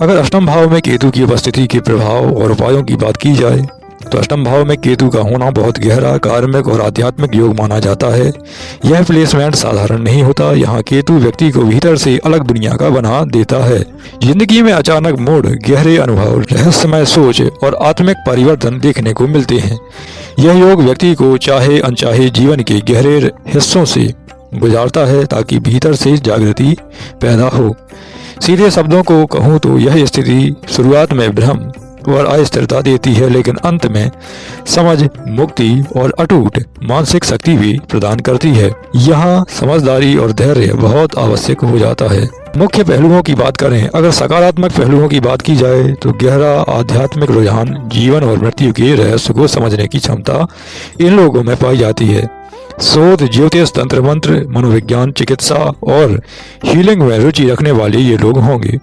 अगर अष्टम भाव में केतु की उपस्थिति के प्रभाव और उपायों की बात की जाए तो अष्टम भाव में केतु का होना बहुत गहरा कार्मिक और आध्यात्मिक योग माना जाता है। यह प्लेसमेंट साधारण नहीं होता। यहाँ केतु व्यक्ति को भीतर से अलग दुनिया का बना देता है। जिंदगी में अचानक मोड़, गहरे अनुभव, रहस्यमय सोच और आत्मिक परिवर्तन देखने को मिलते हैं। यह योग व्यक्ति को चाहे अनचाहे जीवन के गहरे हिस्सों से गुजारता है ताकि भीतर से जागृति पैदा हो। सीधे शब्दों को कहूँ तो यह स्थिति शुरुआत में भ्रम और अस्थिरता देती है, लेकिन अंत में समझ, मुक्ति और अटूट मानसिक शक्ति भी प्रदान करती है। यहाँ समझदारी और धैर्य बहुत आवश्यक हो जाता है। मुख्य पहलुओं की बात करें, अगर सकारात्मक पहलुओं की बात की जाए तो गहरा आध्यात्मिक रुझान, जीवन और मृत्यु के रहस्य को समझने की क्षमता इन लोगों में पाई जाती है। शोध, ज्योतिष, तंत्र मंत्र, मनोविज्ञान, चिकित्सा और हीलिंग में रुचि रखने वाले ये लोग होंगे।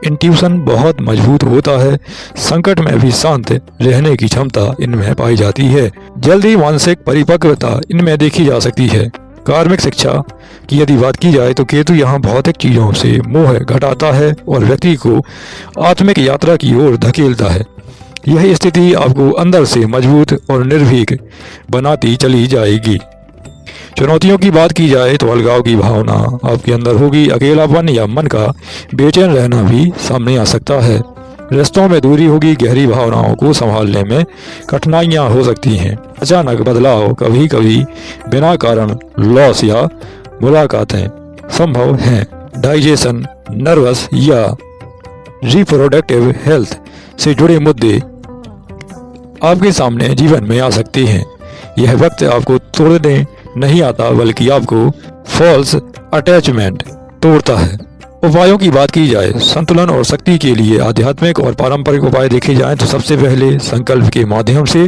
इंट्यूशन बहुत मजबूत होता है। संकट में भी शांत रहने की क्षमता इनमें पाई जाती है। जल्दी मानसिक परिपक्वता इनमें देखी जा सकती है। कार्मिक शिक्षा की यदि बात की जाए तो केतु यहाँ भौतिक चीजों से मोह घटाता है और व्यक्ति को आत्मिक यात्रा की ओर धकेलता है। यह स्थिति आपको अंदर से मजबूत और निर्भीक बनाती चली जाएगी। चुनौतियों की बात की जाए तो अलगाव की भावना आपके अंदर होगी। अकेलापन या मन का बेचैन रहना भी सामने आ सकता है। रिश्तों में दूरी होगी। गहरी भावनाओं को संभालने में कठिनाइयां हो सकती हैं। अचानक बदलाव, कभी कभी बिना कारण लॉस या मुलाकातें संभव हैं। डाइजेशन, नर्वस या रिप्रोडक्टिव हेल्थ से जुड़े मुद्दे आपके सामने जीवन में आ सकते हैं। यह वक्त आपको तोड़ने नहीं आता बल्कि आपको फॉल्स अटैचमेंट तोड़ता है। उपायों की बात की जाए, संतुलन और शक्ति के लिए आध्यात्मिक और पारंपरिक उपाय देखे जाएं तो सबसे पहले संकल्प के माध्यम से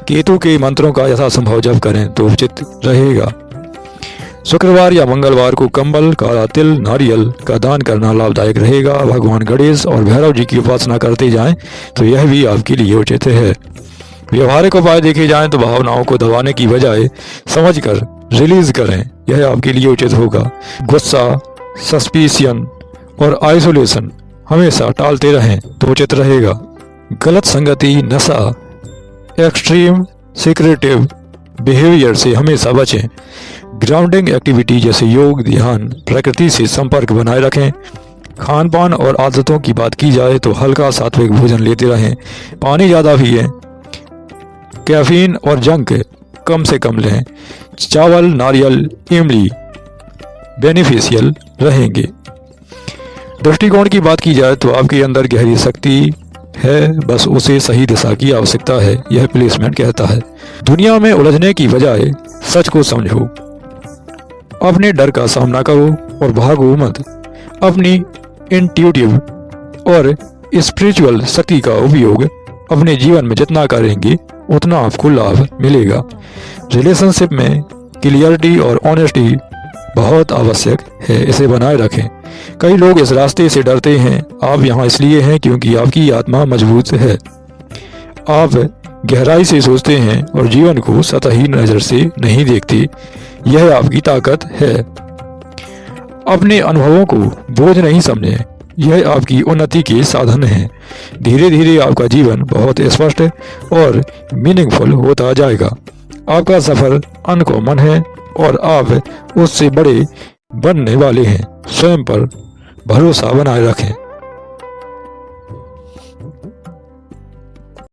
केतु के मंत्रों का यथासंभव जप करें तो उचित रहेगा। शुक्रवार या मंगलवार को कंबल, काला तिल, नारियल का दान करना लाभदायक रहेगा। भगवान गणेश और भैरव जी की उपासना करते जाएं तो यह भी आपके लिए उचित है। व्यवहारिक उपाय देखे जाएं तो भावनाओं को दबाने की बजाय समझकर रिलीज करें, यह आपके लिए उचित होगा। गुस्सा, सस्पिशन और आइसोलेशन हमेशा टालते रहें तो उचित रहेगा। गलत संगति, नशा, एक्सट्रीम सिक्रेटिव बिहेवियर से हमेशा बचें। ग्राउंडिंग एक्टिविटी जैसे योग, ध्यान, प्रकृति से संपर्क बनाए रखें। खान पान और आदतों की बात की जाए तो हल्का सात्विक भोजन लेते रहें। पानी ज़्यादा पिएं। कैफीन और जंक कम से कम लें। चावल, नारियल, इमली बेनिफिशियल रहेंगे। दृष्टिकोण की बात की जाए तो आपके अंदर गहरी शक्ति है, बस उसे सही दिशा की आवश्यकता है, यह प्लेसमेंट कहता है। दुनिया में उलझने की बजाय सच को समझो। अपने डर का सामना करो और भागो मत। अपनी इंट्यूटिव और स्पिरिचुअल शक्ति का उपयोग अपने जीवन में जितना करेंगे उतना आपको लाभ मिलेगा। रिलेशनशिप में क्लियरिटी और ऑनेस्टी बहुत आवश्यक है, इसे बनाए रखें। कई लोग इस रास्ते से डरते हैं। आप यहाँ इसलिए हैं क्योंकि आपकी आत्मा मजबूत है। आप गहराई से सोचते हैं और जीवन को सतही नजर से नहीं देखते, यह आपकी ताकत है। अपने अनुभवों को बोझ नहीं समझें, यह आपकी उन्नति के साधन है। धीरे धीरे आपका जीवन बहुत स्पष्ट और मीनिंगफुल होता जाएगा। आपका सफर अनकॉमन है और आप उससे बड़े बनने वाले हैं। स्वयं पर भरोसा बनाए रखें।